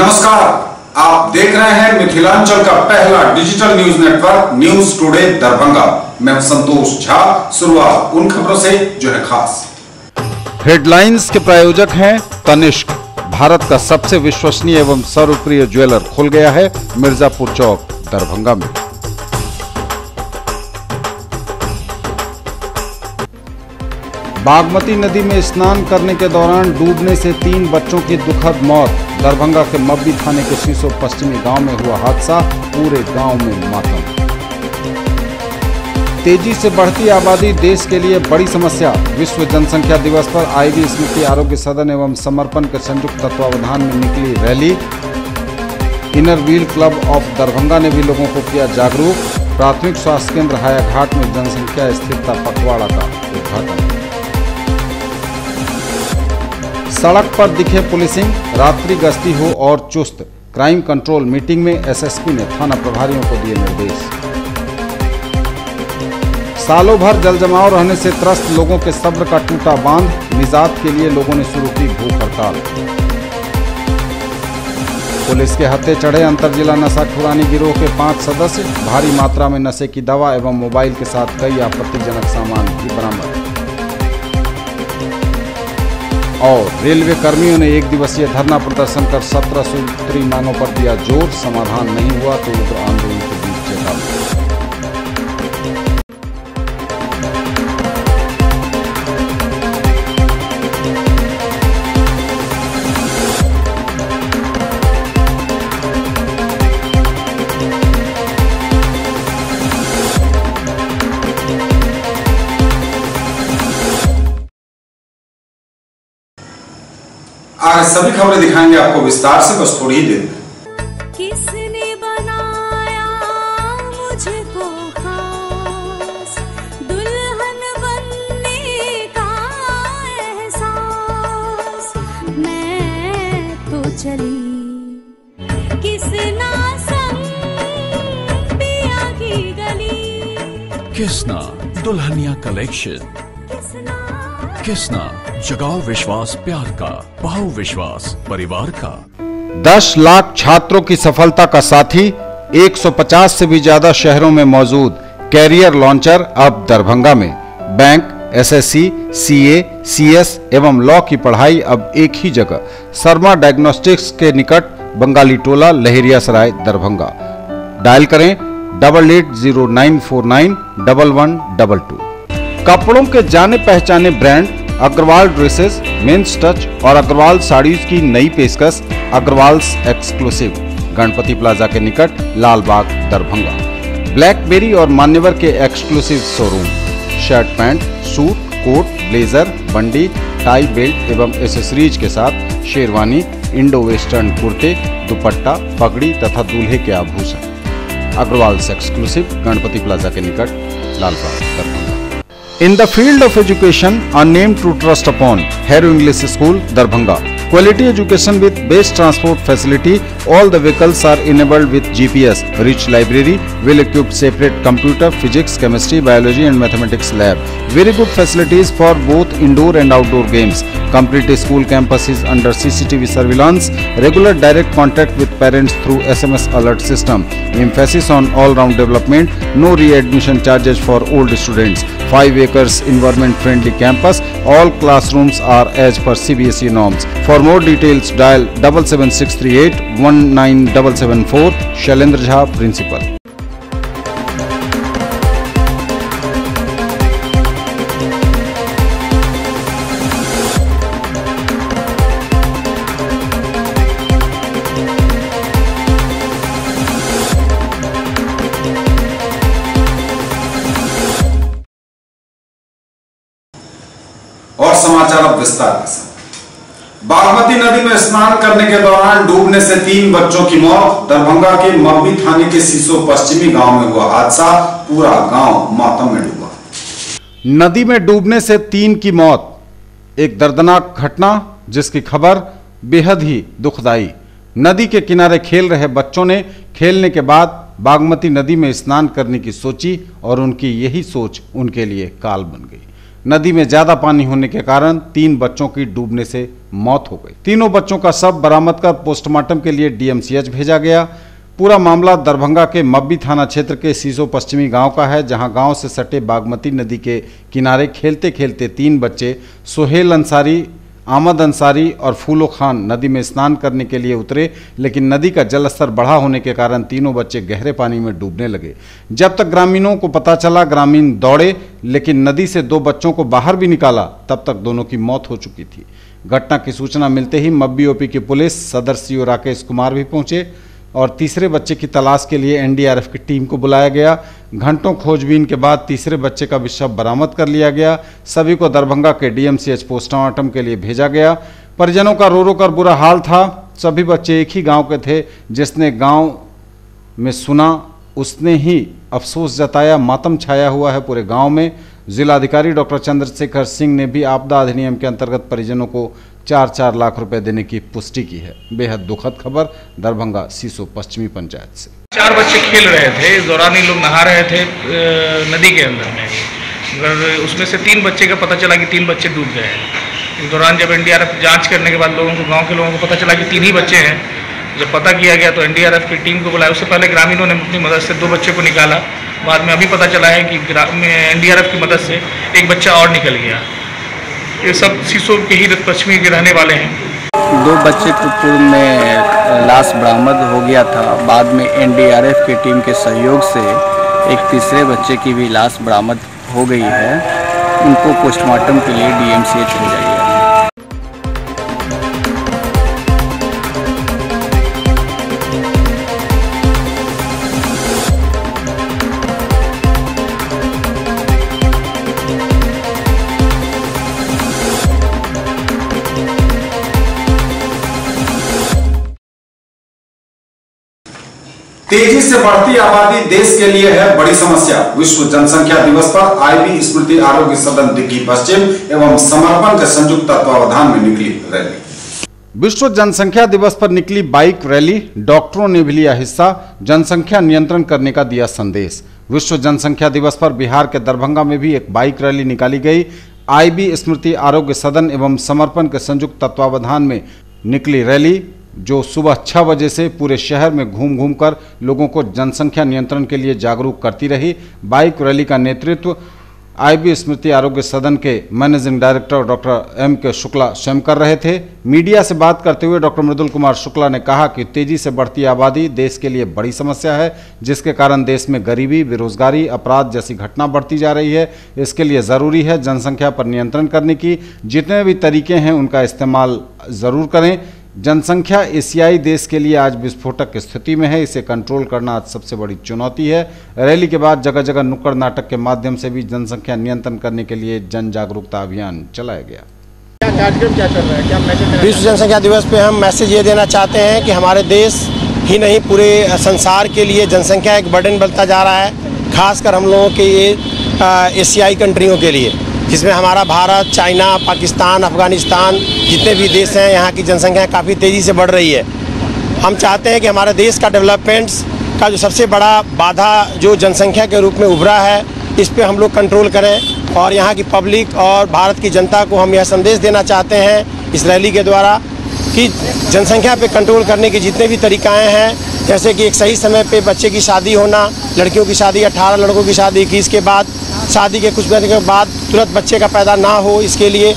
नमस्कार, आप देख रहे हैं मिथिलांचल का पहला digital news network news today Darbhanga. मैं संतोष झा। शुरुआत उन खबरों से जो है खास। हेडलाइंस के प्रायोजक हैं तनिष्क। भारत का सबसे विश्वसनीय एवं सर्वप्रिय ज्वेलर खुल गया है मिर्जापुर चौक दरभंगा में। बागमती नदी में स्नान करने के दौरान डूबने से 3 बच्चों की दुखद मौत। दरभंगा के मब्बी थाने के शीशो पश्चिमी गांव में हुआ हादसा, पूरे गांव में मातम। तेजी से बढ़ती आबादी देश के लिए बड़ी समस्या। विश्व जनसंख्या दिवस पर आईवी स्मृति आरोग्य सदन एवं समर्पण के संयुक्त तत्वावधान में निकली rally. Inner wheel club of Darbhanga ने भी लोगों को किया जागरूक। प्राथमिक स्वास्थ्य केंद्र हायाघाट में जनसंख्या स्थिरता पखवाड़ा का उद्घाटन। सड़क पर दिखे पुलिसिंग, रात्रि गश्ती हो और चुस्त। क्राइम कंट्रोल मीटिंग में एसएसपी ने थाना प्रभारियों को दिए निर्देश। सालों भर जलजमाव रहने से त्रस्त लोगों के सब्र का टूटा बांध। निजात के लिए लोगों ने शुरू की भूख हड़ताल। पुलिस के हत्थे चढ़े अंतर जिला नशाखुरानी गिरोह के 5 सदस्य। भारी मात्रा में नशे की दवा एवं मोबाइल के साथ कई आपत्तिजनक सामान भी बरामद। और रेलवे कर्मियों ने 1 दिवसीय धरना प्रदर्शन कर 17 सूत्री मांगों पर दिया जोर। समाधान नहीं हुआ तो उग्र आंदोलन के बीच चेतावनी। आगे सभी खबरें दिखाएंगे आपको विस्तार से, बस थोड़ी ही देर में। किसने बनाया मुझको खास, दुल्हन बनने का एहसास। मैं तो चली किसना संग पिया की गली। किसना दुल्हनिया कलेक्शन। किसना जगाओ विश्वास प्यार का, बहु विश्वास परिवार का। 10 लाख छात्रों की सफलता का साथी 150 से भी ज्यादा शहरों में मौजूद कैरियर लॉन्चर अब दरभंगा में। बैंक, एसएससी, सीए, सीएस एवं लॉ की पढ़ाई अब एक ही जगह। शर्मा डायग्नोस्टिक्स के निकट बंगाली टोला, लहेरियासराय, दरभंगा। डायल करें 880949 1122। कपड़ों के जाने पहचाने brand Agarwal dresses, men's touch और अग्रवाल साड़ीज की नई पेशकश अग्रवाल्स एक्सक्लूसिव, गणपति प्लाजा के निकट, लालबाग, दरभंगा। ब्लैकबेरी और मान्यवर के exclusive showroom. Shirt pant, suit, coat, blazer, बंडी, टाई, बेल्ट एवं एसेसरीज के साथ शेरवानी, इंडो वेस्टर्न कुर्ते, दुपट्टा, पगड़ी तथा दूल्हे के आभूषण। अग्रवाल्स एक्सक्लूसिव, गणपति प्लाजा के निकट, Lalbagh, Darbhanga. In the field of education, a name to trust upon, Harrow English School, Darbhanga. Quality education with best transport facility. All the vehicles are enabled with GPS. Rich library, well-equipped separate computer, physics, chemistry, biology and mathematics lab. Very good facilities for both indoor and outdoor games. Complete school campus is under CCTV surveillance. Regular direct contact with parents through SMS alert system. Emphasis on all-round development. No readmission charges for old students. 5 acres environment-friendly campus. All classrooms are as per CBSE norms. For more details, dial 77638 19774. Shailendra Jha, Principal. और समाचार अब विस्तार के साथ। बागमती नदी में स्नान करने के दौरान डूबने से 3 बच्चों की मौत। दरभंगा के मब्बी थाने के शीशो पश्चिमी गांव में हुआ हादसा, पूरा गांव मातम में डूबा। नदी में डूबने से 3 की मौत, एक दर्दनाक घटना जिसकी खबर बेहद ही दुखदाई। नदी के किनारे खेल रहे बच्चों ने खेलने के बाद बागमती नदी में स्नान करने की सोची और उनकी यही सोच उनके लिए काल बन गई। नदी में ज्यादा पानी होने के कारण 3 बच्चों की डूबने से मौत हो गई। तीनों बच्चों का शव बरामद कर पोस्टमार्टम के लिए डीएमसीएच भेजा गया। पूरा मामला दरभंगा के मब्बी थाना क्षेत्र के सीसो पश्चिमी गांव का है, जहां गांव से सटे बागमती नदी के किनारे खेलते खेलते 3 बच्चे सोहेल अंसारी, आमद अंसारी और फूलो खान नदी में स्नान करने के लिए उतरे, लेकिन नदी का जलस्तर बढ़ा होने के कारण तीनों बच्चे गहरे पानी में डूबने लगे। जब तक ग्रामीणों को पता चला, ग्रामीण दौड़े, लेकिन नदी से 2 बच्चों को बाहर भी निकाला, तब तक दोनों की मौत हो चुकी थी। घटना की सूचना मिलते ही मब्बी ओपी की पुलिस, सदर सीओ राकेश कुमार भी पहुंचे और तीसरे बच्चे की तलाश के लिए एनडीआरएफ की टीम को बुलाया गया। घंटों खोजबीन के बाद तीसरे बच्चे का भी शव बरामद कर लिया गया। सभी को दरभंगा के डीएमसीएच पोस्टमार्टम के लिए भेजा गया। परिजनों का रो रो कर बुरा हाल था। सभी बच्चे एक ही गांव के थे। जिसने गांव में सुना उसने ही अफसोस जताया। मातम छाया हुआ है पूरे गांव में। जिलाधिकारी डॉक्टर चंद्रशेखर सिंह ने भी आपदा अधिनियम के अंतर्गत परिजनों को 4-4 लाख रुपए देने की पुष्टि की है। बेहद दुखद खबर दरभंगा सीसो पश्चिमी पंचायत से। 4 बच्चे खेल रहे थे, इस दौरान ये लोग नहा रहे थे नदी के अंदर में, मगर उसमें से 3 बच्चे का पता चला कि 3 बच्चे डूब गए। इस दौरान जब एनडीआरएफ जांच करने के बाद लोगों को, गांव के लोगों को पता चला कि 3 ही बच्चे हैं। जब पता किया गया तो एनडीआरएफ की टीम को बुलाया। उससे पहले ग्रामीणों ने अपनी मदद से 2 बच्चे को निकाला। बाद में अभी पता चला है कि एनडीआरएफ की मदद से एक बच्चा और निकल गया। ये सब सीसो के ही पश्चिमी के रहने वाले हैं। 2 बच्चे को पूर्व में लाश बरामद हो गया था। बाद में एनडीआरएफ की टीम के सहयोग से एक तीसरे बच्चे की भी लाश बरामद हो गई है। उनको पोस्टमार्टम के लिए डीएमसीएच भेजा गया। तेजी से बढ़ती आबादी देश के लिए है बड़ी समस्या। विश्व जनसंख्या दिवस पर आईबी स्मृति आरोग्य सदन दिग्गी पश्चिम एवं समर्पण के संयुक्त तत्वावधान में निकली रैली। विश्व जनसंख्या दिवस पर निकली बाइक रैली। डॉक्टरों ने भी लिया हिस्सा। जनसंख्या नियंत्रण करने का दिया संदेश। विश्व जनसंख्या दिवस पर बिहार के दरभंगा में भी एक बाइक रैली निकाली गई। आईबी स्मृति आरोग्य सदन एवं समर्पण के संयुक्त तत्वावधान में निकली रैली, जो सुबह 6 बजे से पूरे शहर में घूम घूम कर लोगों को जनसंख्या नियंत्रण के लिए जागरूक करती रही। बाइक रैली का नेतृत्व आईबी स्मृति आरोग्य सदन के managing director doctor M.K. Shukla स्वयं कर रहे थे। मीडिया से बात करते हुए डॉक्टर मृदुल कुमार शुक्ला ने कहा कि तेजी से बढ़ती आबादी देश के लिए बड़ी समस्या है, जिसके कारण देश में गरीबी, बेरोजगारी, अपराध जैसी घटना बढ़ती जा रही है। इसके लिए ज़रूरी है जनसंख्या पर नियंत्रण करने की। जितने भी तरीके हैं उनका इस्तेमाल ज़रूर करें। जनसंख्या एशियाई देश के लिए आज विस्फोटक स्थिति में है। इसे कंट्रोल करना आज सबसे बड़ी चुनौती है। रैली के बाद जगह जगह नुक्कड़ नाटक के माध्यम से भी जनसंख्या नियंत्रण करने के लिए जन जागरूकता अभियान चलाया गया। कार्यक्रम क्या चल रहा है, क्या मैसेज? विश्व जनसंख्या दिवस पे हम मैसेज ये देना चाहते हैं कि हमारे देश ही नहीं पूरे संसार के लिए जनसंख्या एक बर्डन बनता जा रहा है, खासकर हम लोगों के ये एशियाई कंट्रियों के लिए, जिसमें हमारा भारत, चाइना, पाकिस्तान, अफगानिस्तान जितने भी देश हैं, यहाँ की जनसंख्या काफ़ी तेज़ी से बढ़ रही है। हम चाहते हैं कि हमारे देश का डेवलपमेंट्स का जो सबसे बड़ा बाधा जो जनसंख्या के रूप में उभरा है, इस पे हम लोग कंट्रोल करें। और यहाँ की पब्लिक और भारत की जनता को हम यह संदेश देना चाहते हैं इस रैली के द्वारा कि जनसंख्या पे कंट्रोल करने के जितने भी तरीक़ाएँ हैं, जैसे कि एक सही समय पे बच्चे की शादी होना, लड़कियों की शादी 18, लड़कों की शादी 21 के बाद, शादी के कुछ महीने के बाद तुरंत बच्चे का पैदा ना हो, इसके लिए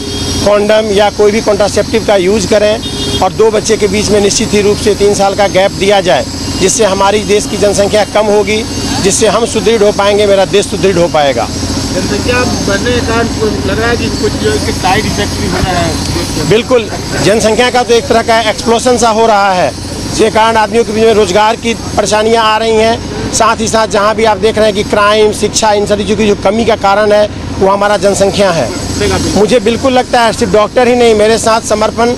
कॉन्डम या कोई भी कॉन्ट्रासेप्टिव का यूज़ करें। और 2 बच्चे के बीच में निश्चित ही रूप से 3 साल का गैप दिया जाए, जिससे हमारी देश की जनसंख्या कम होगी, जिससे हम सुदृढ़ हो पाएंगे, मेरा देश सुदृढ़ हो पाएगा। जनसंख्या बढ़ने के कारण लग रहा है कि कुछ साइड इफेक्ट भी हो रहा है। बिल्कुल, जनसंख्या का तो एक तरह का एक्सप्लोशन सा हो रहा है, जिसके कारण आदमियों के बीच में रोजगार की परेशानियां आ रही हैं। साथ ही साथ जहां भी आप देख रहे हैं कि क्राइम, शिक्षा, इन सभी चीज़ों की जो कमी का कारण है वो हमारा जनसंख्या है। मुझे बिल्कुल लगता है सिर्फ डॉक्टर ही नहीं, मेरे साथ समर्पण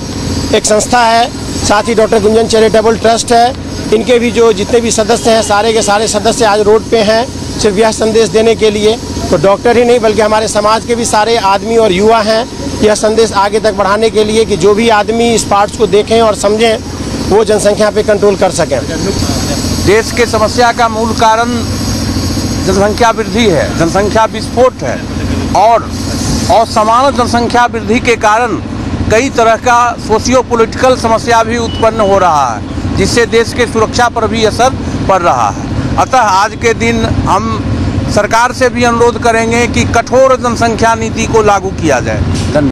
एक संस्था है, साथ ही डॉक्टर गुंजन चैरिटेबल ट्रस्ट है, इनके भी जो जितने भी सदस्य हैं, सारे के सारे सदस्य आज रोड पे हैं सिर्फ यह संदेश देने के लिए। तो डॉक्टर ही नहीं बल्कि हमारे समाज के भी सारे आदमी और युवा हैं यह संदेश आगे तक बढ़ाने के लिए कि जो भी आदमी इस पार्ट्स को देखें और समझें, वो जनसंख्या पे कंट्रोल कर सकें। देश के समस्या का मूल कारण जनसंख्या वृद्धि है, जनसंख्या विस्फोट है। और और समान जनसंख्या वृद्धि के कारण कई तरह का सोशियो पॉलिटिकल समस्या भी उत्पन्न हो रहा है, जिससे देश के सुरक्षा पर भी असर पड़ रहा है। अतः आज के दिन हम सरकार से भी अनुरोध करेंगे कि कठोर जनसंख्या नीति को लागू किया जाए। धन्यवाद।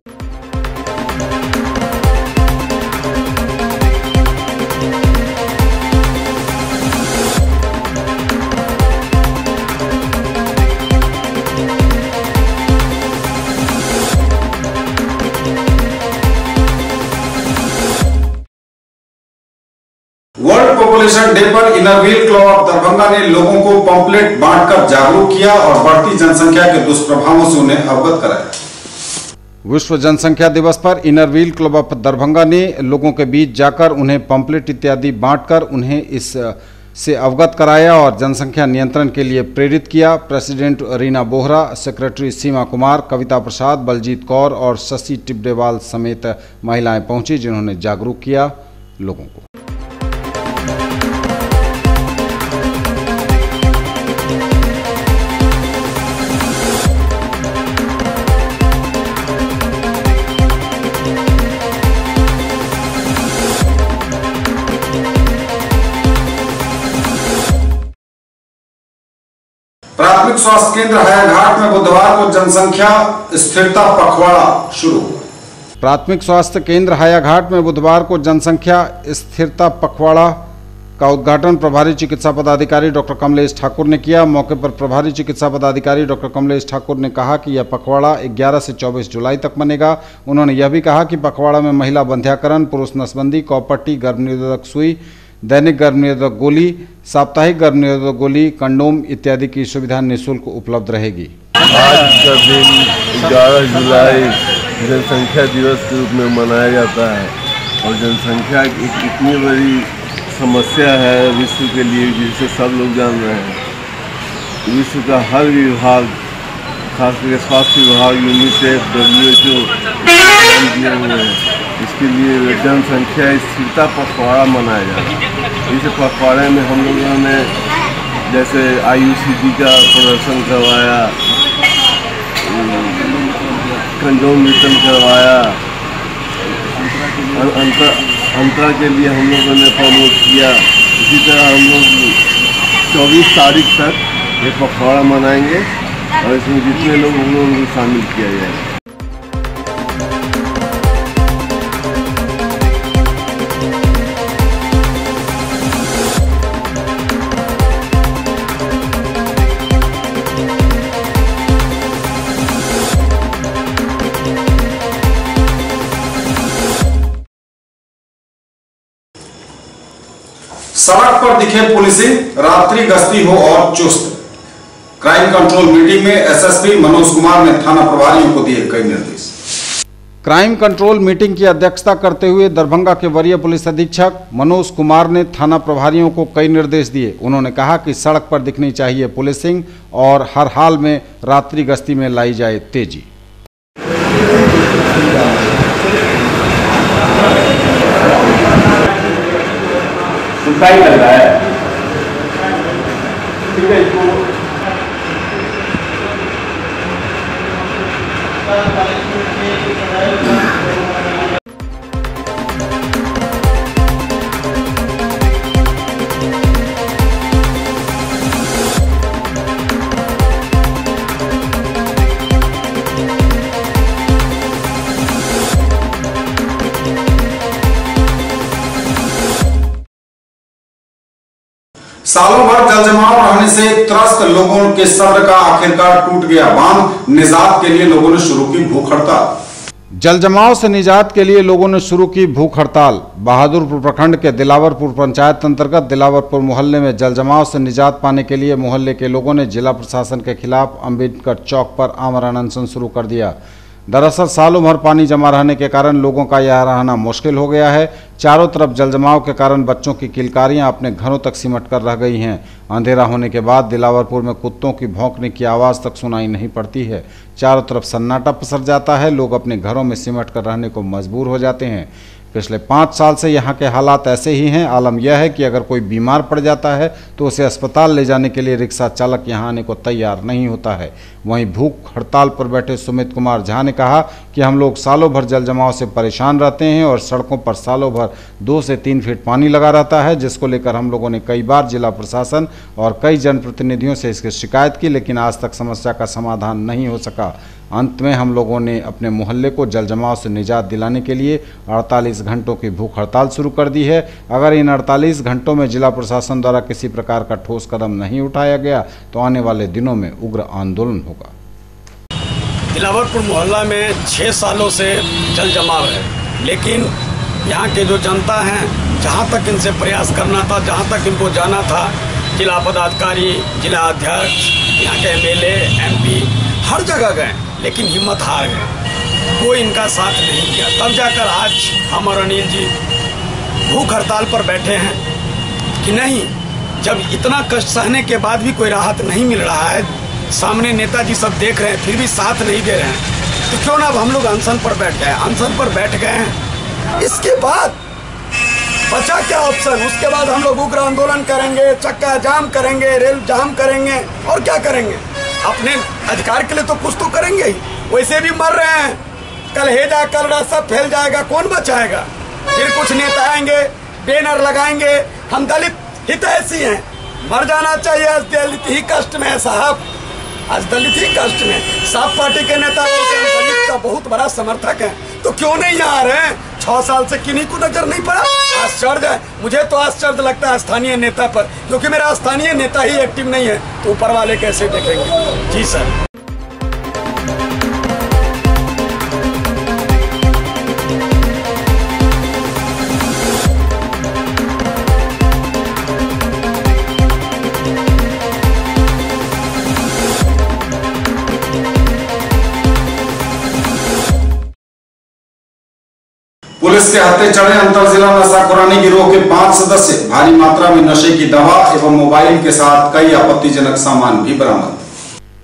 वर्ल्ड पॉपुलेशन डे पर inner wheel club of Darbhanga ने लोगों को पम्पलेट बांटकर जागरूक किया और बढ़ती जनसंख्या के दुष्प्रभावों से उन्हें अवगत कराया। विश्व जनसंख्या दिवस पर inner wheel club of Darbhanga ने लोगों के बीच जाकर उन्हें पम्पलेट इत्यादि बांटकर उन्हें इस से अवगत कराया और जनसंख्या नियंत्रण के लिए प्रेरित किया। प्रेसिडेंट रीना बोहरा, सेक्रेटरी सीमा कुमार, कविता प्रसाद, बलजीत कौर और शशि टिब्डेवाल समेत महिलाएं पहुंची, जिन्होंने जागरूक किया लोगों को। प्राथमिक स्वास्थ्य केंद्र हायाघाट में बुधवार को जनसंख्या स्थिरता पखवाड़ा शुरू हुआ। प्राथमिक स्वास्थ्य केंद्र हायाघाट में बुधवार को जनसंख्या स्थिरता पखवाड़ा का उद्घाटन प्रभारी चिकित्सा पदाधिकारी डॉक्टर कमलेश ठाकुर ने किया। मौके पर प्रभारी चिकित्सा पदाधिकारी डॉक्टर कमलेश ठाकुर ने कहा कि यह पखवाड़ा 11 से 24 जुलाई तक बनेगा। उन्होंने यह भी कहा कि पखवाड़ा में महिला बंध्याकरण, पुरुष नसबंदी, कौपट्टी, गर्भनिरोधक सुई, दैनिक गर्भनिरोधक गोली, साप्ताहिक गर्भनिरोधक गोली, कंडोम इत्यादि की सुविधा निःशुल्क उपलब्ध रहेगी। आज का दिन 11 जुलाई जनसंख्या दिवस के रूप में मनाया जाता है और जनसंख्या एक इतनी बड़ी समस्या है विश्व के लिए, जिसे सब लोग जान रहे हैं। विश्व का हर विभाग, खासकर स्वास्थ्य विभाग, यूनिसेफ, WHO ध्यान दिए हुए हैं। इसके लिए जनसंख्या स्थिरता पखवाड़ा मनाया जा रहा है। इस पखवाड़े में हम लोगों ने जैसे IUCD का प्रदर्शन करवाया, कंडोम वितरण करवाया, अंतरा के लिए हम लोगों ने प्रमोट किया। इसी तरह हम लोग 24 तारीख तक ये पखवाड़ा मनाएंगे और इसमें जितने लोग होंगे उनको शामिल किया जाएगा। सड़क पर दिखे पुलिसिंग, रात्रि गश्ती हो और चुस्त। क्राइम कंट्रोल मीटिंग में एसएसपी मनोज कुमार ने थाना प्रभारियों को दिए कई निर्देश। क्राइम कंट्रोल मीटिंग की अध्यक्षता करते हुए दरभंगा के वरीय पुलिस अधीक्षक मनोज कुमार ने थाना प्रभारियों को कई निर्देश दिए। उन्होंने कहा कि सड़क पर दिखनी चाहिए पुलिसिंग और हर हाल में रात्रि गश्ती में लाई जाए तेजी। सुखाई लग रहा है, ठीक है। इसको सालों भर जलजमाव रहने से त्रस्त लोगों के सब्र का आखिरकार टूट गया बांध। निजात के लिए लोगों ने शुरू की भूख हड़ताल। जलजमाव से निजात के लिए लोगों ने शुरू की भूख हड़ताल। बहादुरपुर प्रखंड के दिलावरपुर पंचायत अंतर्गत दिलावरपुर मोहल्ले में जलजमाव से निजात पाने के लिए मोहल्ले के लोगों ने जिला प्रशासन के खिलाफ अंबेडकर चौक पर आमरण अनशन शुरू कर दिया। दरअसल सालों भर पानी जमा रहने के कारण लोगों का यह रहना मुश्किल हो गया है। चारों तरफ जलजमाव के कारण बच्चों की किलकारियां अपने घरों तक सिमट कर रह गई हैं। अंधेरा होने के बाद दिलावरपुर में कुत्तों की भौंकने की आवाज़ तक सुनाई नहीं पड़ती है। चारों तरफ सन्नाटा पसर जाता है। लोग अपने घरों में सिमट कर रहने को मजबूर हो जाते हैं। पिछले 5 साल से यहाँ के हालात ऐसे ही हैं। आलम यह है कि अगर कोई बीमार पड़ जाता है तो उसे अस्पताल ले जाने के लिए रिक्शा चालक यहाँ आने को तैयार नहीं होता है। वहीं भूख हड़ताल पर बैठे सुमित कुमार झा ने कहा कि हम लोग सालों भर जल जमाव से परेशान रहते हैं और सड़कों पर सालों भर 2 से 3 फीट पानी लगा रहता है, जिसको लेकर हम लोगों ने कई बार जिला प्रशासन और कई जनप्रतिनिधियों से इसकी शिकायत की, लेकिन आज तक समस्या का समाधान नहीं हो सका। अंत में हम लोगों ने अपने मोहल्ले को जल जमाव से निजात दिलाने के लिए 48 घंटों की भूख हड़ताल शुरू कर दी है। अगर इन 48 घंटों में जिला प्रशासन द्वारा किसी प्रकार का ठोस कदम नहीं उठाया गया तो आने वाले दिनों में उग्र आंदोलन होगा। दिलावरपुर मोहल्ला में 6 सालों से जल जमाव है, लेकिन यहाँ के जो जनता हैं, जहाँ तक इनसे प्रयास करना था, जहाँ तक इनको जाना था, जिला पदाधिकारी, जिला अध्यक्ष, यहाँ के MLA, MP हर जगह गए, लेकिन हिम्मत हार गए, कोई इनका साथ नहीं किया। तब जाकर आज हम और अनिल जी भूख हड़ताल पर बैठे हैं कि नहीं, जब इतना कष्ट सहने के बाद भी कोई राहत नहीं मिल रहा है, सामने नेताजी सब देख रहे हैं फिर भी साथ नहीं दे रहे हैं, तो क्यों ना अब हम लोग अनशन पर बैठ गए। अनशन पर बैठ गए हैं, इसके बाद बचा क्या ऑप्शन? उसके बाद हम लोग उग्र आंदोलन करेंगे, चक्का जाम करेंगे, रेल जाम करेंगे, और क्या करेंगे? अपने अधिकार के लिए तो कुछ तो करेंगे ही। वैसे भी मर रहे हैं, कल हेजा कल सब फैल जाएगा, कौन बचाएगा? फिर कुछ नेता आएंगे, बैनर लगाएंगे, हम दलित हितैषी हैं, मर जाना चाहिए, आज दलित ही कष्ट में है साहब, आज दलित ही कष्ट में। साफ पार्टी के नेता दलित का बहुत बड़ा समर्थक है, तो क्यों नहीं यहाँ आ रहे हैं? 6 साल से किन्हीं को नजर नहीं पड़ा? आश्चर्य है, मुझे तो आश्चर्य लगता है स्थानीय नेता पर, क्योंकि मेरा स्थानीय नेता ही एक्टिव नहीं है, तो ऊपर वाले कैसे देखेंगे? जी सर। पुलिस के हत्थे चढ़े अंतर जिला नशाखुरानी गिरोह के 5 सदस्य, भारी मात्रा में नशे की दवा एवं मोबाइल के साथ कई आपत्तिजनक सामान भी बरामद।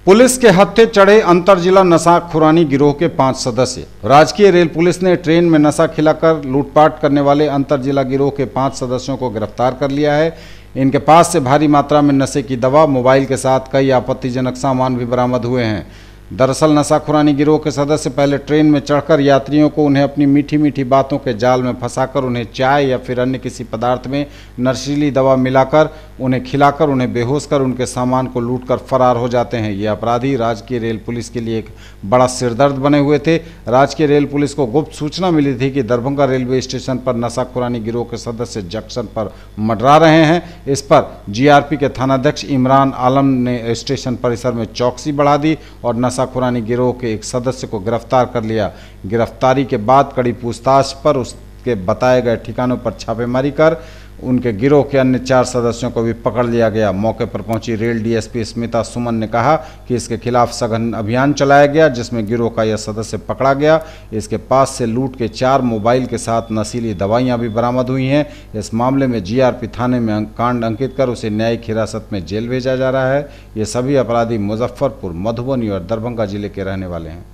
पुलिस के हत्थे चढ़े अंतर जिला नशाखुरानी गिरोह के 5 सदस्य। राजकीय रेल पुलिस ने ट्रेन में नशा खिलाकर लूटपाट करने वाले अंतर जिला गिरोह के 5 सदस्यों को गिरफ्तार कर लिया है। इनके पास से भारी मात्रा में नशे की दवा, मोबाइल के साथ कई आपत्तिजनक सामान भी बरामद हुए हैं। दरअसल नशाखुरानी गिरोह के सदस्य पहले ट्रेन में चढ़कर यात्रियों को उन्हें अपनी मीठी मीठी बातों के जाल में फंसाकर उन्हें चाय या फिर अन्य किसी पदार्थ में नशीली दवा मिलाकर उन्हें खिलाकर उन्हें बेहोश कर उनके सामान को लूटकर फरार हो जाते हैं। ये अपराधी राजकीय रेल पुलिस के लिए एक बड़ा सिरदर्द बने हुए थे। राजकीय रेल पुलिस को गुप्त सूचना मिली थी कि दरभंगा रेलवे स्टेशन पर नशाखुरानी गिरोह के सदस्य जंक्शन पर मंडरा रहे हैं। इस पर GRP के थानाध्यक्ष इमरान आलम ने स्टेशन परिसर में चौकसी बढ़ा दी और नशाखुरानी गिरोह के एक सदस्य को गिरफ्तार कर लिया। गिरफ्तारी के बाद कड़ी पूछताछ पर उसके बताए गए ठिकानों पर छापेमारी कर उनके गिरोह के अन्य 4 सदस्यों को भी पकड़ लिया गया। मौके पर पहुंची रेल DSP स्मिता सुमन ने कहा कि इसके खिलाफ सघन अभियान चलाया गया, जिसमें गिरोह का यह सदस्य पकड़ा गया। इसके पास से लूट के 4 मोबाइल के साथ नशीली दवाइयां भी बरामद हुई हैं। इस मामले में GRP थाने में कांड अंकित कर उसे न्यायिक हिरासत में जेल भेजा जा रहा है। ये सभी अपराधी मुजफ्फरपुर, मधुबनी और दरभंगा जिले के रहने वाले हैं।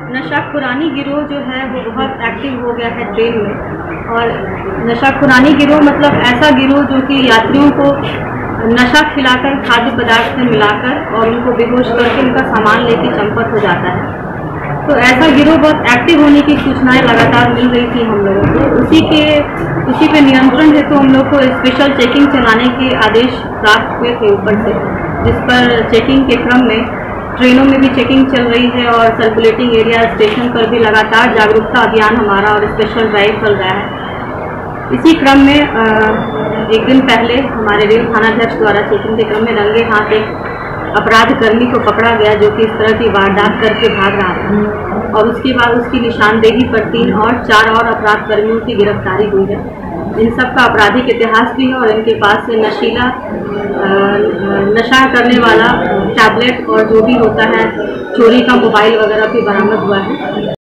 नशाखुरानी गिरोह जो है वो बहुत एक्टिव हो गया है ट्रेन में, और नशाखुरानी गिरोह मतलब ऐसा गिरोह जो कि यात्रियों को नशा खिलाकर, खाद्य पदार्थ में मिलाकर और उनको बेहोश करके उनका सामान लेके चंपत हो जाता है। तो ऐसा गिरोह बहुत एक्टिव होने की सूचनाएं लगातार मिल रही थी हम लोगों को। उसी पे नियंत्रण हेतु हम लोग को स्पेशल चेकिंग चलाने के आदेश प्राप्त हुए थे ऊपर से, जिस पर चेकिंग के क्रम में ट्रेनों में भी चेकिंग चल रही है और सर्कुलेटिंग एरिया स्टेशन पर भी लगातार जागरूकता अभियान हमारा और स्पेशल ड्राइव चल रहा है। इसी क्रम में एक दिन पहले हमारे रेल थानाध्यक्ष द्वारा चेकिंग के क्रम में रंगे हाथ एक अपराध कर्मी को पकड़ा गया, जो कि इस तरह की वारदात करके भाग रहा था, और उसके बाद उसकी निशानदेही पर 3 और 4 और अपराध कर्मियों की गिरफ्तारी हुई है। इन सब का आपराधिक इतिहास भी है और इनके पास से नशा करने वाला टैबलेट और जो भी होता है चोरी का मोबाइल वगैरह भी बरामद हुआ है।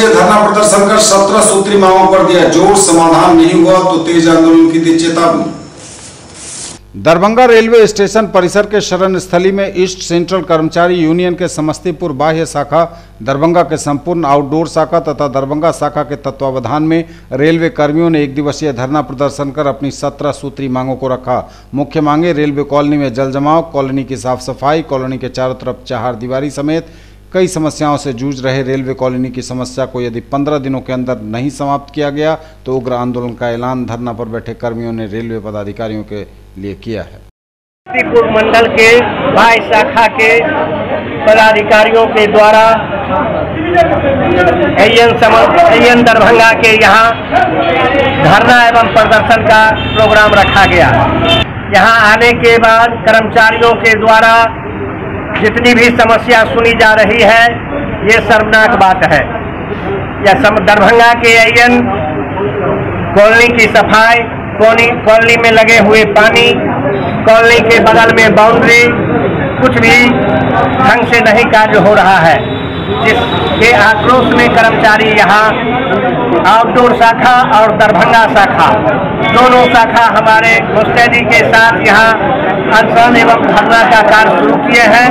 दिवसीय धरना प्रदर्शन कर 17 सूत्री मांगों पर दिया जोर, समाधान नहीं हुआ तो तेज आंदोलन की दी चेतावनी। दरभंगा रेलवे स्टेशन परिसर के शरण स्थली में ईस्ट सेंट्रल कर्मचारी यूनियन के समस्तीपुर बाह्य शाखा, दरभंगा के संपूर्ण आउटडोर शाखा तथा दरभंगा शाखा के तत्वावधान में रेलवे कर्मियों ने एक दिवसीय धरना प्रदर्शन कर अपनी 17 सूत्री मांगों को रखा। मुख्य मांगे रेलवे कॉलोनी में जल जमाव, कॉलोनी की साफ सफाई, कॉलोनी के चारों तरफ चहारदीवारी समेत कई समस्याओं से जूझ रहे रेलवे कॉलोनी की समस्या को यदि 15 दिनों के अंदर नहीं समाप्त किया गया तो उग्र आंदोलन का ऐलान धरना पर बैठे कर्मियों ने रेलवे पदाधिकारियों के लिए किया है। समस्तीपुर मंडल के बाह्य शाखा के पदाधिकारियों के द्वारा एन दरभंगा के यहाँ धरना एवं प्रदर्शन का प्रोग्राम रखा गया। यहाँ आने के बाद कर्मचारियों के द्वारा जितनी भी समस्या सुनी जा रही है ये शर्मनाक बात है। यह दरभंगा के एन कॉलोनी की सफाई, कॉलोनी में लगे हुए पानी, कॉलोनी के बगल में बाउंड्री, कुछ भी ढंग से नहीं कार्य हो रहा है, जिसके आक्रोश में कर्मचारी यहाँ आउटडोर शाखा और दरभंगा शाखा दोनों शाखा हमारे मुस्तैदी के साथ यहाँ अनशन एवं धरना का कार्य शुरू किए हैं।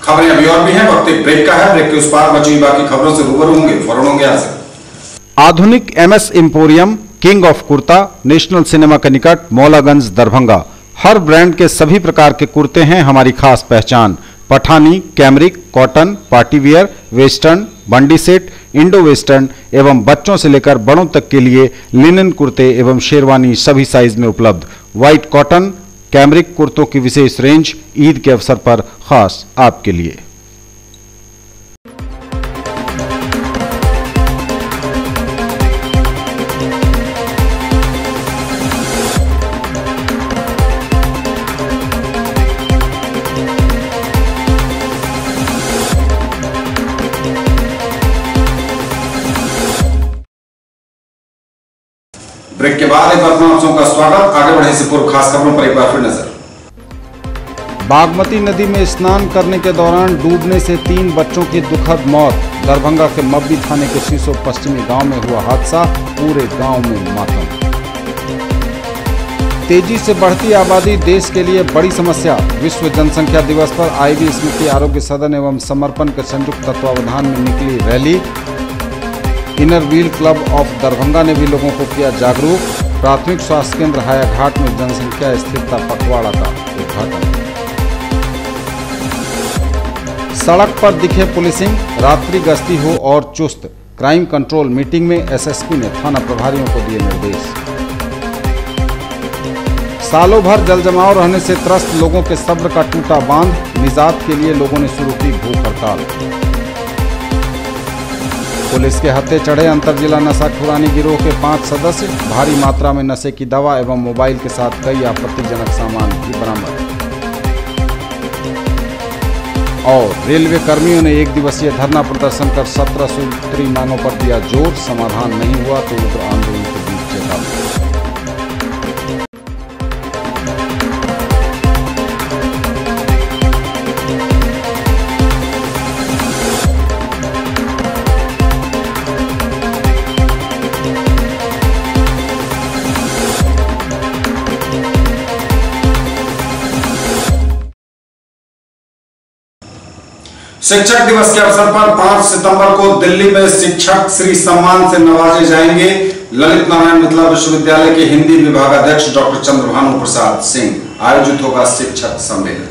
खबरें अभी और भी हैं, वक्त एक ब्रेक का है। ब्रेक के उस पार बची हुई बाकी खबरों से रूबरू होंगे, फौरन होंगे यहाँ से। आधुनिक MS emporium, king of kurta, national cinema के निकट, मौलागंज, दरभंगा। हर ब्रांड के सभी प्रकार के कुर्ते हैं हमारी खास पहचान। Pathani, cambric, cotton, party wear, western, बंडी सेट, इंडो वेस्टर्न एवं बच्चों से लेकर बड़ों तक के लिए लिनन कुर्ते एवं शेरवानी सभी साइज में उपलब्ध। व्हाइट कॉटन, कैमरिक कुर्तों की विशेष रेंज ईद के अवसर पर खास आपके लिए। ब्रेक के बाद एक बार आपका स्वागत। आगे बढ़े से पूर्व खास खबरों पर एक बार फिर नजर। बागमती नदी में स्नान करने के दौरान डूबने से 3 बच्चों की दुखद मौत। दरभंगा के मब्बी थाने के सीसो पश्चिमी गांव में हुआ हादसा, पूरे गांव में मातम। तेजी से बढ़ती आबादी देश के लिए बड़ी समस्या। विश्व जनसंख्या दिवस पर आईवी स्मृति आरोग्य सदन एवं समर्पण के संयुक्त तत्वावधान में निकली rally. Inner wheel club of Darbhanga ने भी लोगों को किया जागरूक। प्राथमिक स्वास्थ्य केंद्र हायाघाट में जनसंख्या स्थिरता पखवाड़ा का उद्घाटन। सड़क पर दिखे पुलिसिंग, रात्रि गश्ती हो और चुस्त। क्राइम कंट्रोल मीटिंग में एसएसपी ने थाना प्रभारियों को दिए निर्देश। सालों भर जल जमाव रहने से त्रस्त लोगों के सब्र का टूटा बांध। निजात के लिए लोगों ने शुरू की भूख हड़ताल। पुलिस के हत्थे चढ़े अंतर जिला नशाखुरानी गिरोह के 5 सदस्य। भारी मात्रा में नशे की दवा एवं मोबाइल के साथ कई आपत्तिजनक सामान भी बरामद। और रेलवे कर्मियों ने एक दिवसीय धरना प्रदर्शन कर 17 सूत्री मांगों पर दिया जोर, समाधान नहीं हुआ तो उग्र आंदोलन के बीच चेतावनी। शिक्षक दिवस के अवसर पर 5 सितंबर को दिल्ली में शिक्षक श्री सम्मान से नवाजे जाएंगे। ललित नारायण मिथिला विश्वविद्यालय के हिंदी विभागाध्यक्ष डॉक्टर चंद्रभानु प्रसाद सिंह। आयोजित होगा शिक्षक सम्मेलन।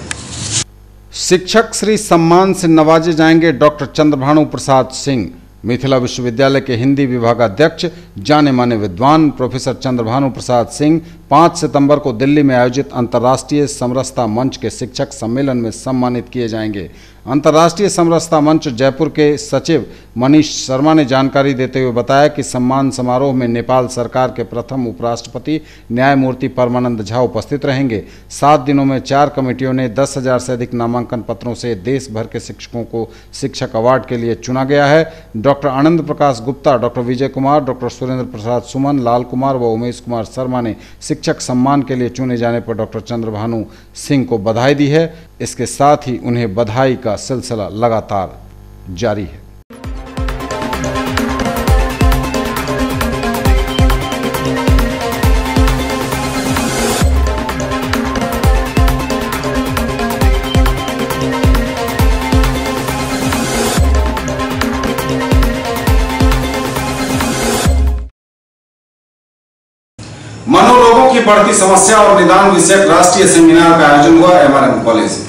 शिक्षक श्री सम्मान से नवाजे जाएंगे डॉक्टर चंद्रभानु प्रसाद सिंह। मिथिला विश्वविद्यालय के हिंदी विभागाध्यक्ष जाने माने विद्वान प्रोफेसर चंद्रभानु प्रसाद सिंह 5 सितंबर को दिल्ली में आयोजित अंतर्राष्ट्रीय समरसता मंच के शिक्षक सम्मेलन में सम्मानित किए जाएंगे। अंतर्राष्ट्रीय समरसता मंच जयपुर के सचिव मनीष शर्मा ने जानकारी देते हुए बताया कि सम्मान समारोह में नेपाल सरकार के प्रथम उपराष्ट्रपति न्यायमूर्ति परमानंद झा उपस्थित रहेंगे। 7 दिनों में 4 कमेटियों ने 10,000 से अधिक नामांकन पत्रों से देश भर के शिक्षकों को शिक्षक अवार्ड के लिए चुना गया है। Doctor Anand Prakash Gupta, doctor Vijay Kumar, doctor Surendra Prasad सुमन, लाल कुमार व उमेश कुमार शर्मा ने शिक्षक सम्मान के लिए चुने जाने पर डॉक्टर चंद्रभानु सिंह को बधाई दी है। इसके साथ ही उन्हें बधाई का सिलसिला लगातार जारी है। मनोरोगों की बढ़ती समस्या और निदान विषयक राष्ट्रीय सेमिनार का आयोजन हुआ एमआरएम कॉलेज में।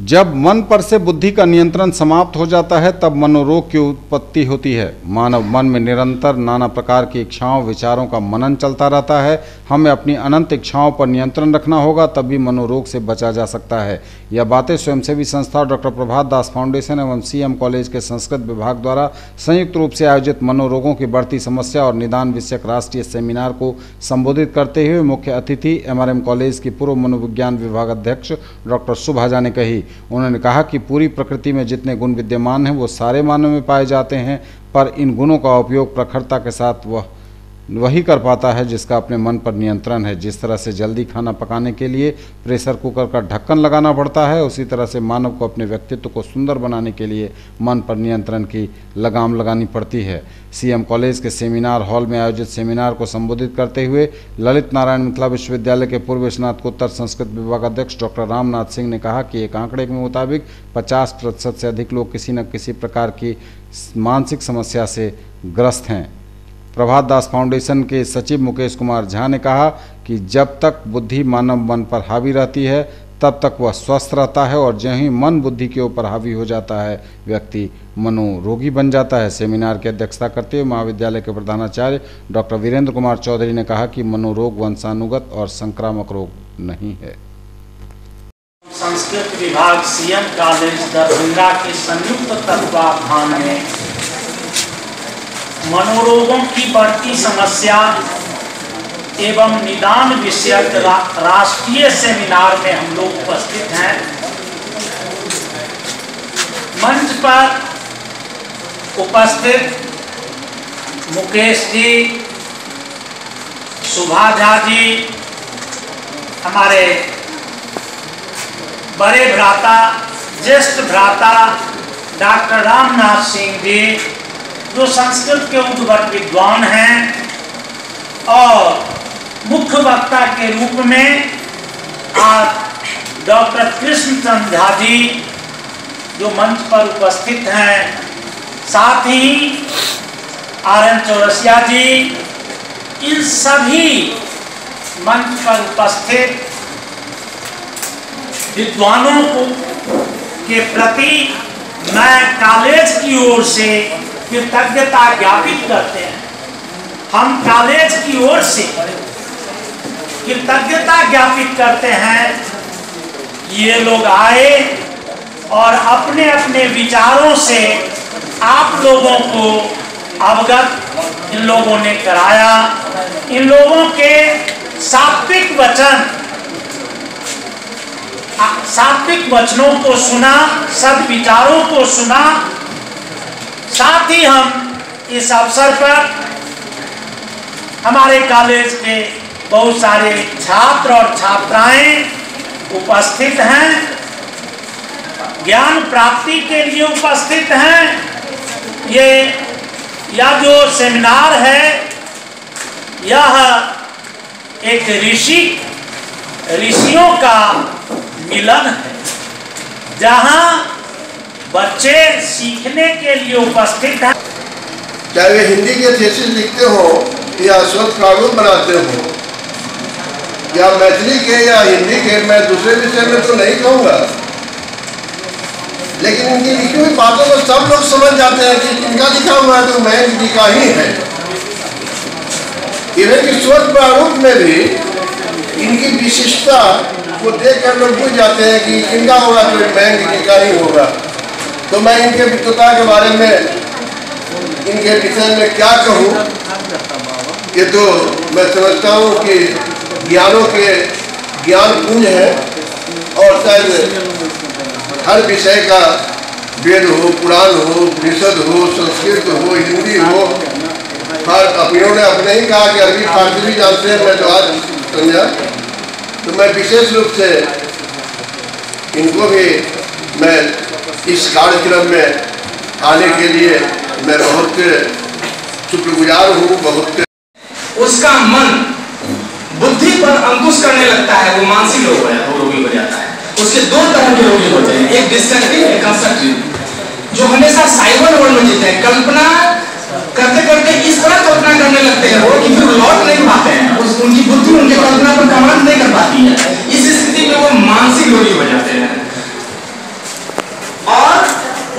जब मन पर से बुद्धि का नियंत्रण समाप्त हो जाता है तब मनोरोग की उत्पत्ति होती है। मानव मन में निरंतर नाना प्रकार की इच्छाओं विचारों का मनन चलता रहता है। हमें अपनी अनंत इच्छाओं पर नियंत्रण रखना होगा, तभी मनोरोग से बचा जा सकता है। यह बातें स्वयंसेवी संस्था डॉक्टर प्रभात दास फाउंडेशन एवं सीएम कॉलेज के संस्कृत विभाग द्वारा संयुक्त रूप से आयोजित मनोरोगों की बढ़ती समस्या और निदान विषयक राष्ट्रीय सेमिनार को संबोधित करते हुए मुख्य अतिथि एमआरएम कॉलेज की पूर्व मनोविज्ञान विभाग अध्यक्ष डॉक्टर सुभाजा ने कही। उन्होंने कहा कि पूरी प्रकृति में जितने गुण विद्यमान हैं वो सारे मानव में पाए जाते हैं, पर इन गुणों का उपयोग प्रखरता के साथ वही कर पाता है जिसका अपने मन पर नियंत्रण है। जिस तरह से जल्दी खाना पकाने के लिए प्रेशर कुकर का ढक्कन लगाना पड़ता है, उसी तरह से मानव को अपने व्यक्तित्व को सुंदर बनाने के लिए मन पर नियंत्रण की लगाम लगानी पड़ती है। सीएम कॉलेज के सेमिनार हॉल में आयोजित सेमिनार को संबोधित करते हुए ललित नारायण मिथिला विश्वविद्यालय के पूर्व स्नातकोत्तर संस्कृत विभाग अध्यक्ष डॉक्टर रामनाथ सिंह ने कहा कि एक आंकड़े के मुताबिक 50% से अधिक लोग किसी न किसी प्रकार की मानसिक समस्या से ग्रस्त हैं। प्रभात दास फाउंडेशन के सचिव मुकेश कुमार झा ने कहा कि जब तक बुद्धि मानव मन पर हावी रहती है तब तक वह स्वस्थ रहता है, और जहीं मन बुद्धि के ऊपर हावी हो जाता है व्यक्ति मनोरोगी बन जाता है। सेमिनार की अध्यक्षता करते हुए महाविद्यालय के प्रधानाचार्य डॉक्टर वीरेंद्र कुमार चौधरी ने कहा कि मनोरोग वंशानुगत और संक्रामक रोग नहीं है। संस्कृत विभाग सीएम कॉलेज दरभंगा के संयुक्त तत्वावधान में मनोरोगों की बढ़ती समस्या एवं निदान विषयक राष्ट्रीय सेमिनार में हम लोग उपस्थित हैं। मंच पर उपस्थित मुकेश जी, सुभाजा जी, हमारे बड़े भ्राता ज्येष्ठ भ्राता डॉक्टर रामनाथ सिंह जी जो संस्कृत के उद्भट विद्वान हैं, और मुख्य वक्ता के रूप में आज डॉक्टर कृष्णचंद्र झा जी जो मंच पर उपस्थित हैं, साथ ही आर.एन. चौरसिया जी, इन सभी मंच पर उपस्थित विद्वानों को के प्रति मैं कॉलेज की ओर से कृतज्ञता ज्ञापित करते हैं। हम कॉलेज की ओर से कृतज्ञता ज्ञापित करते हैं। ये लोग आए और अपने अपने विचारों से आप लोगों को अवगत इन लोगों ने कराया। इन लोगों के सात्विक वचनों को सुना, सब विचारों को सुना। साथ ही हम इस अवसर पर हमारे कॉलेज के बहुत सारे छात्र और छात्राएं उपस्थित हैं, ज्ञान प्राप्ति के लिए उपस्थित हैं। यह जो सेमिनार है यह एक ऋषियों का मिलन है, जहां बच्चे सीखने के लिए उपस्थित हैं। चाहे वे हिंदी के थीसिस लिखते हो या शोध कानून बनाते हो या मैथिली के या हिंदी के, मैं दूसरे विषय में तो नहीं कहूँगा। लेकिन इनकी लिखी हुई बातों को सब लोग समझ जाते हैं कि इनका लिखा हुआ है तो मयंक जी का ही है। इन्हें की स्वच्छ प्रारूप में भी इनकी विशिष्टता को देखकर लोग भूल जाते हैं कि इनका होगा तो मयंक जी का ही होगा। तो मैं इनके विद्वता के बारे में, इनके विषय में क्या कहूँ, ये तो मैं समझता हूँ कि ज्ञानों के ज्ञान पुंज है और शायद हर विषय का, वेद हो, पुराण हो, उपनिषद हो, संस्कृत हो, हिंदी हो, हर इन्होंने अपने ही कहा कि अरबी फारसी भी जानते हैं, मैं तो आज समझा। तो मैं विशेष रूप से इनको भी मैं इस कार्यक्रम में आने के लिए मैं बहुत शुक्रगुजार हूँ। बहुत उसका मन बुद्धि पर अंकुश करने लगता है, वो मानसिक रोगी हो जाता है। उसके दो तरह के रोगी होते हैं, एक डिस्ट्रक्टिव, एक कंस्ट्रक्टिव। जो हमेशा साइबर वर्ल्ड में जीते हैं, कल्पना करते करते इस तरह कल्पना करने लगते हैं वो कि फिर लौट नहीं पाते हैं, उनकी बुद्धि उनके कल्पना पर कमांड नहीं कर पाती है। इस स्थिति में वो मानसिक रोगी हो जाते हैं। और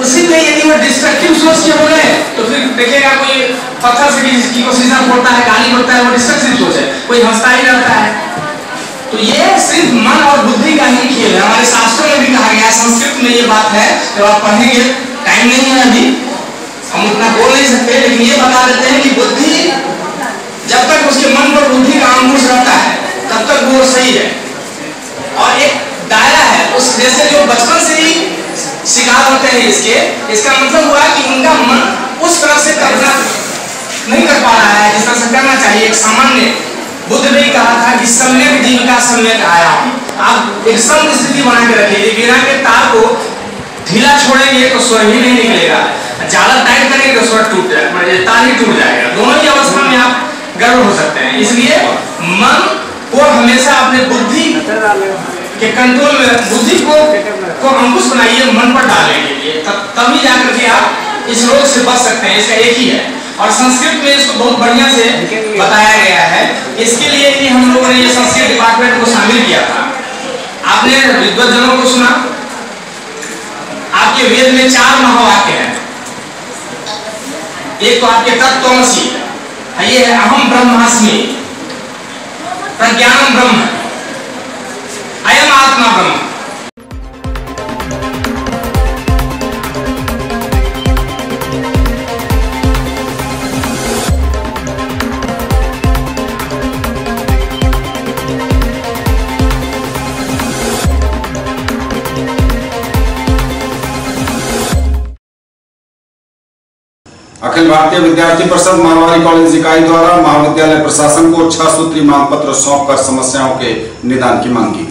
उसी में यदि वो डिस्ट्रक्टिव सोच के बोले तो फिर देखेगा कोई पत्थर से किसी को शीशा फोड़ता है, गाली करता है, वो डिस्ट्रक्टिव सोच है, कोई हंसता ही रहता है। तो ये सिर्फ मन और बुद्धि का ही खेल है। हमारे शास्त्रों में भी कहा गया, संस्कृत में ये बात है, जब आप पढ़ेंगे, टाइम नहीं है अभी, हम उतना बोल नहीं सकते, लेकिन ये बता देते हैं कि बुद्धि जब तक उसके मन पर बुद्धि का अंकुश रहता है तब तक वो सही है। और एक दायरा है, उस जैसे जो बचपन से ही शिकार होते हैं इसका मतलब हुआ कि उनका मन उस तरह से कल्पना नहीं कर पा रहा है जिस तरह से करना चाहिए। एक सामान्य बुद्ध ने कहा था कि सम्यक जीविका सम्यक आयाम। आप एक सम स्थिति बना के रखिए, बिना के तार को ढीला छोड़ेंगे तो स्वर ही नहीं निकलेगा, ज्यादा टाइट करेंगे तो स्वर टूट जाएगा, तार ही टूट जाएगा। दोनों ही अवस्था में आप गड़बड़ हो सकते हैं। इसलिए मन को हमेशा अपने बुद्धि के कंट्रोल में, बुद्धि को अंकुश बनाइए मन पर डालने के लिए, तभी जाकर के आप इस रोग से बच सकते हैं। इसका एक ही है, और संस्कृत में इसको बहुत बढ़िया से बताया गया है। इसके लिए ही हम लोगों ने ये संस्कृत डिपार्टमेंट को शामिल किया था। आपने विद्वज्जनों को सुना, आपके वेद में 4 महावाक्य हैं। एक तो आपके तत्त्वमसि, ये है अहम ब्रह्मास्मि, प्रज्ञानम ब्रह्म, अयम आत्मा ब्रह्म। अखिल भारतीय विद्यार्थी परिषद मारवाड़ी कॉलेज इकाई द्वारा महाविद्यालय प्रशासन को 6 सूत्री मांग पत्र सौंपकर समस्याओं के निदान की मांग की गई।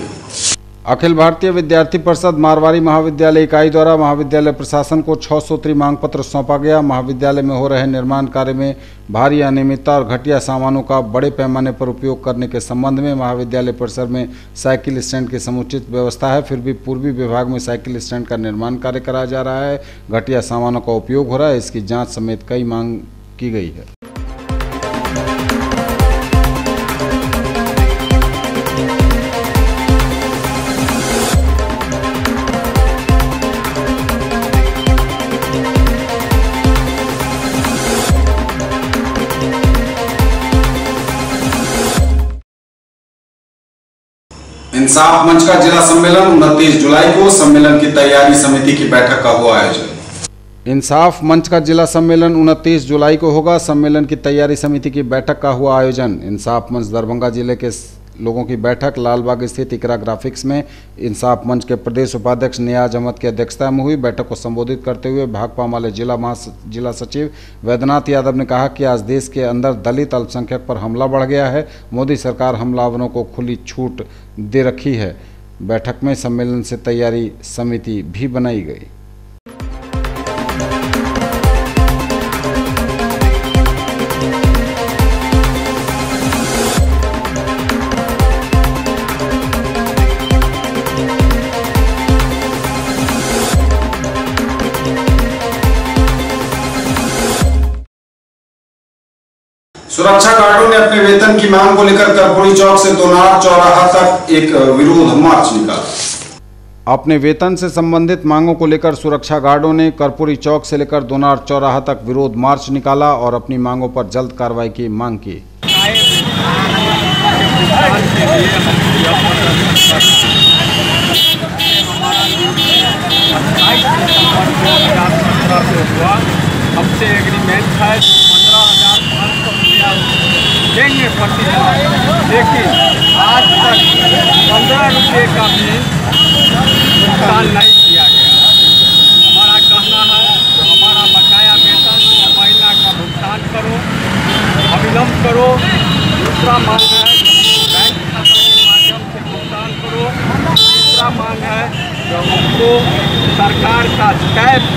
अखिल भारतीय विद्यार्थी परिषद मारवाड़ी महाविद्यालय इकाई द्वारा महाविद्यालय प्रशासन को 6 सूत्री मांग पत्र सौंपा गया। महाविद्यालय में हो रहे निर्माण कार्य में भारी अनियमितता और घटिया सामानों का बड़े पैमाने पर उपयोग करने के संबंध में महाविद्यालय परिसर में साइकिल स्टैंड की समुचित व्यवस्था है, फिर भी पूर्वी विभाग में साइकिल स्टैंड का निर्माण कार्य कराया जा रहा है, घटिया सामानों का उपयोग हो रहा है। इसकी जाँच समेत कई मांग की गई है। इंसाफ मंच का जिला सम्मेलन 29 जुलाई को, सम्मेलन की तैयारी समिति की बैठक का हुआ आयोजन। इंसाफ मंच का जिला सम्मेलन 29 जुलाई को होगा। सम्मेलन की तैयारी समिति की बैठक का हुआ आयोजन। इंसाफ मंच दरभंगा जिले के लोगों की बैठक लालबाग स्थित इकरा ग्राफिक्स में इंसाफ मंच के प्रदेश उपाध्यक्ष नियाज अहमद की अध्यक्षता में हुई। बैठक को संबोधित करते हुए भाकपा माले जिला सचिव वैद्यनाथ यादव ने कहा कि आज देश के अंदर दलित अल्पसंख्यक पर हमला बढ़ गया है। मोदी सरकार हमलावरों को खुली छूट दे रखी है। बैठक में सम्मेलन से तैयारी समिति भी बनाई गई। सुरक्षा गार्डों ने अपने वेतन की मांग को लेकर कर्पूरी चौक से दोनार चौराहा तक एक विरोध मार्च निकाला। अपने वेतन से संबंधित मांगों को लेकर सुरक्षा गार्डों ने कर्पूरी चौक से लेकर दोनार चौराहा तक विरोध मार्च निकाला और अपनी मांगों पर जल्द कार्रवाई की मांग की। हमसे एग्रीमेंट है 15,500 रुपया देंगे प्रतिदिन, लेकिन आज तक 15 रुपये का भी भुगतान नहीं किया गया। हमारा कहना है जो हमारा बकाया वेतन और महीना का भुगतान करो, अविलंब करो। दूसरा मांग है जो बैंक खाता के माध्यम से भुगतान करो। तीसरा मांग है जो हमको सरकार का टैक्स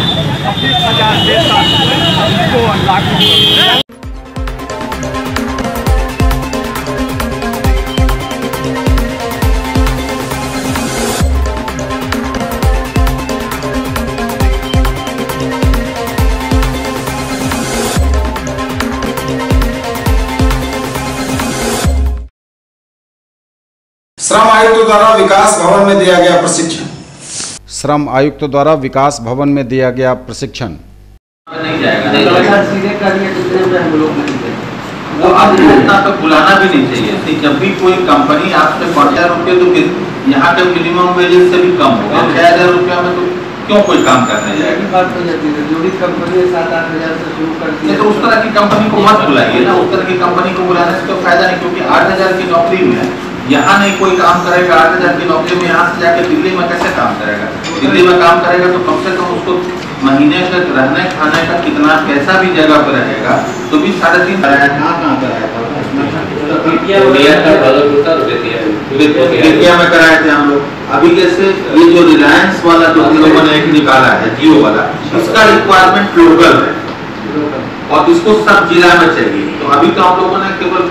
25,000 देता उसको लागू करो। श्रम आयुक्त द्वारा विकास भवन में दिया गया प्रशिक्षण। श्रम आयुक्त द्वारा विकास भवन में दिया गया प्रशिक्षण। नहीं जाएगा, वो आप इतना तो बुलाना भी नहीं चाहिए। जब भी कोई कंपनी आपसे 5,000 रुपये तो यहाँ के मिनिमम वेजेस से भी कम होगा। 6,000 रुपया में तो क्यों कोई काम करने जाएगा? जो भी कंपनी 7-8,000 से शुरू करती है तो उस तरह की कंपनी को मत बुलाइए ना। उस तरह की कंपनी को बुलाने से तो फायदा नहीं, क्योंकि 8,000 की नौकरी में यहाँ नहीं कोई काम करेगा। 8,000 की नौकरी में यहाँ से जाके दिल्ली में कैसे काम करेगा? दिल्ली में काम करेगा तो कम से कम उसको महीने तक रहने खाने का कितना कैसा भी जगह पर रहेगा तो भी 3.5 कहाँ कराया था? बेतिया में कराए थे हम लोग। अभी जैसे ये जो रिलायंस वाला जो हम लोगों ने एक निकाला है जियो वाला, इसका रिक्वायरमेंट लोकल है और इसको सब जिला में चाहिए। तो अभी तो हम लोगों ने केवल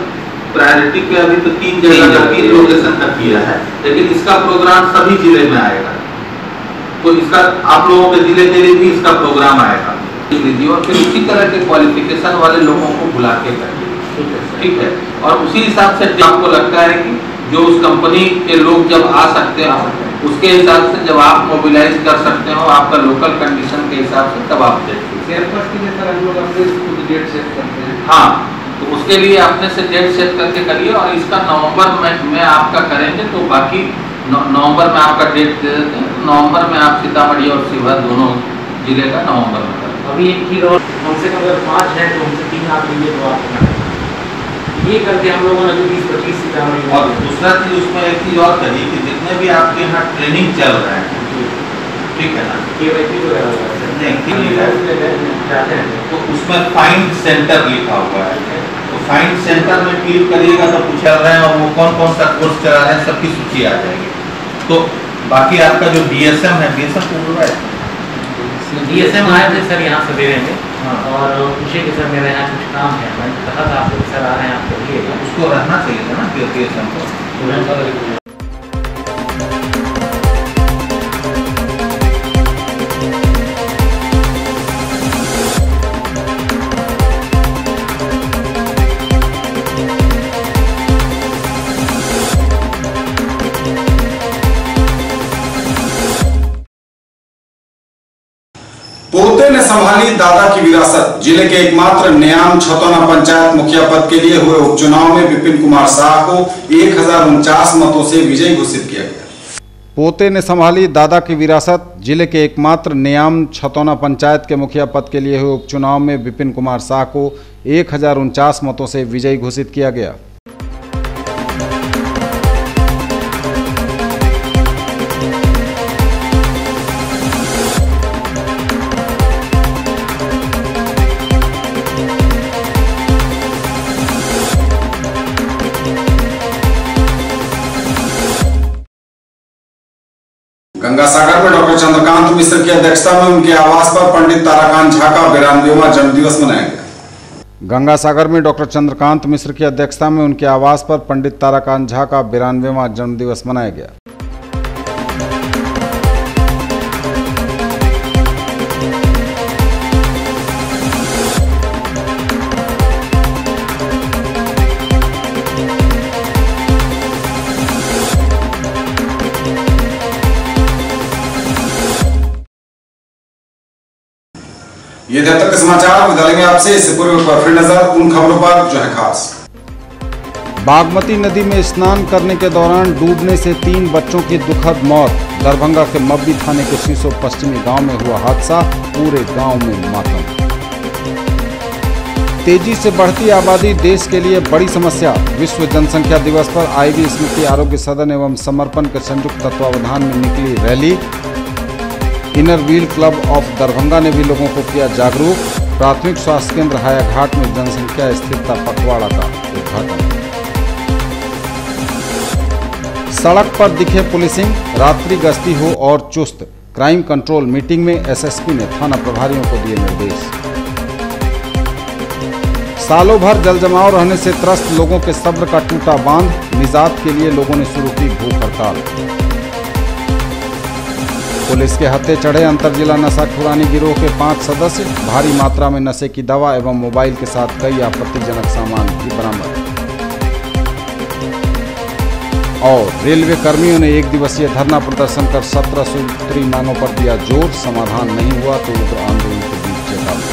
प्रायोरिटी पे अभी तो 3 जगह का 3 लोकेशन तक किया है, लेकिन इसका प्रोग्राम सभी जिले में आएगा। तो इसका आप लोगों के जिले के लिए भी इसका प्रोग्राम आएगा और फिर उसी तरह के क्वालिफिकेशन वाले लोगों को बुला के करिए, ठीक है। और उसी हिसाब से आपको लगता है कि जो उस कंपनी के लोग जब आ सकते हो उसके हिसाब से जब आप मोबिलाइज कर सकते हो आपका लोकल कंडीशन के हिसाब से, तब आप देखिए। हाँ, तो उसके लिए अपने से डेट सेट करके करिए और इसका नवंबर में आपका करेंगे तो बाकी नवंबर में आपका डेट दे देते हैं। नवंबर में आप सीतामढ़ी और शिवहर दोनों जिले का नवंबर में करें। अभी एक चीज और, हमसे अगर 5 है तो हमसे 3 आप लीजिए तो आप ये करके हम लोगों ने 20-25 सीतामढ़ी। और दूसरा चीज उसमें एक चीज और करिए कि जितने भी आपके यहाँ ट्रेनिंग चल रहे हैं, ठीक है ना, तो उसमें फाइंड सेंटर लिखा हुआ है। तो फाइंड सेंटर में क्लिक करिएगा तो कुछ चल रहे हैं और वो कौन कौन सा कोर्स चला रहे हैं सबकी सूची आ जाएगी। तो बाकी आपका जो DSM है, DSM पूर्ण है, DSM आए थे सर यहाँ सवेरे में। हाँ। और पूछे कि सर मेरे यहाँ कुछ काम है, मैंने कहा था आप लोग सर आ रहे हैं आप करिएगा। उसको रहना चाहिए था ना DSM को। पोते ने संभाली दादा की विरासत। जिले के एकमात्र न्याम छतौना पंचायत मुखिया पद के लिए हुए उपचुनाव में विपिन कुमार शाह को 1049 मतों से विजयी घोषित किया गया। पोते ने संभाली दादा की विरासत। जिले के एकमात्र न्याम छतौना पंचायत के मुखिया पद के लिए हुए उपचुनाव में विपिन कुमार शाह को 1049 मतों से विजयी घोषित किया गया। गंगा सागर में डॉक्टर चंद्रकांत मिश्र की अध्यक्षता में उनके आवास पर पंडित ताराकांत झा का 92वां जन्मदिवस मनाया गया। गंगा सागर में डॉक्टर चंद्रकांत मिश्र की अध्यक्षता में उनके आवास पर पंडित ताराकांत झा का 92वां जन्मदिवस मनाया गया। ये थे अब तक के समाचार। डालेंगे आपसे इससे पूर्व पर फिर नजर उन खबरों पर जो है खास। बागमती नदी में स्नान करने के दौरान डूबने से 3 बच्चों की दुखद मौत। दरभंगा के मब्बी थाने के सीसो पश्चिमी गांव में हुआ हादसा, पूरे गांव में मातम। तेजी से बढ़ती आबादी देश के लिए बड़ी समस्या। विश्व जनसंख्या दिवस पर आईवी स्मृति आरोग्य सदन एवं समर्पण के संयुक्त तत्वावधान में निकली rally. Inner wheel club of Darbhanga ने भी लोगों को किया जागरूक। प्राथमिक स्वास्थ्य केंद्र हायाघाट में जनसंख्या स्थिरता पखवाड़ा का उद्घाटन। सड़क पर दिखे पुलिसिंग, रात्रि गश्ती हो और चुस्त। क्राइम कंट्रोल मीटिंग में एसएसपी ने थाना प्रभारियों को दिए निर्देश। सालों भर जलजमाव रहने से त्रस्त लोगों के सब्र का टूटा बांध। निजात के लिए लोगों ने शुरू की भूख हड़ताल। पुलिस के हत्थे चढ़े अंतर जिला नशाखुरानी गिरोह के 5 सदस्य। भारी मात्रा में नशे की दवा एवं मोबाइल के साथ कई आपत्तिजनक सामान भी बरामद। और रेलवे कर्मियों ने 1 दिवसीय धरना प्रदर्शन कर 17 सूत्री मांगों पर दिया जोर। समाधान नहीं हुआ तो उग्र आंदोलन के बीच चेतावनी।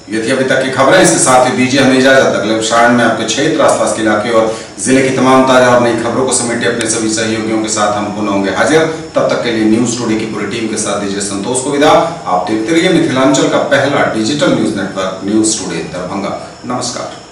ये थी अभी तक की खबरें। इसके साथ ही दीजिए हमें इजाजत। अगले प्रसारण में आपके क्षेत्र, आसपास के इलाके और जिले की तमाम ताजा और नई खबरों को समेटे अपने सभी सहयोगियों के साथ हम पुनः होंगे हाजिर। तब तक के लिए न्यूज टुडे की पूरी टीम के साथ दीजिए संतोष को विदा। आप देखते रहिए मिथिलांचल का पहला digital news network news today Darbhanga. नमस्कार।